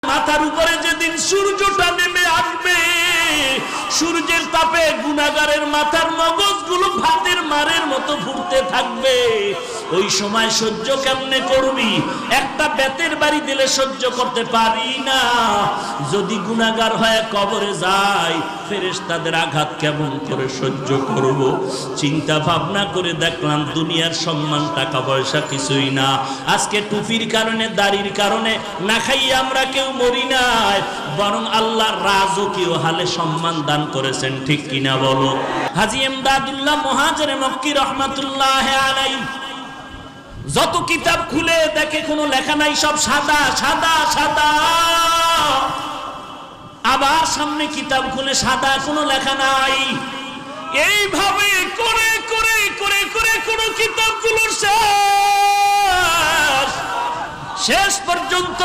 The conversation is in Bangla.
মাথার উপরে যেদিন সূর্যটা নেমে আসবে, সূর্যের তাপে গুনাহগারের মাথার মগজগুলো ভাতের মারের মতো ফুটতে থাকবে। ওই সময় সহ্য কেমনে করবি? একটা বেতের বাড়ি দিলে সহ্য করতে পারি না। যদি গুনাহগার হয়ে কবরে যায়, ফেরেশতাদের আঘাত কেমন করে সহ্য করব? চিন্তা ভাবনা করে দেখলাম দুনিয়ার সম্মান টাকা পয়সা কিছুই না। আজকে টুপির কারণে, দাড়ির কারণে না খাইয়ে আমরা কেউ মরি নাই, বরং আল্লাহ রাজকীয় হালে সম্মান দান করেছেন। ঠিক কিনা বলো? হাজী ইমদাদুল্লাহ মুহাজির মক্কি রহমাতুল্লাহ আলাইহি যত কিতাব খুলে দেখে কোনো লেখা নাই, সব সাদা সাদা সাদা। আবার সামনে কিতাব খুলে সাদা, কোনো লেখা নাই। এইভাবে করে করে করে করে কোনো কিতাবগুলোর শেষ পর্যন্ত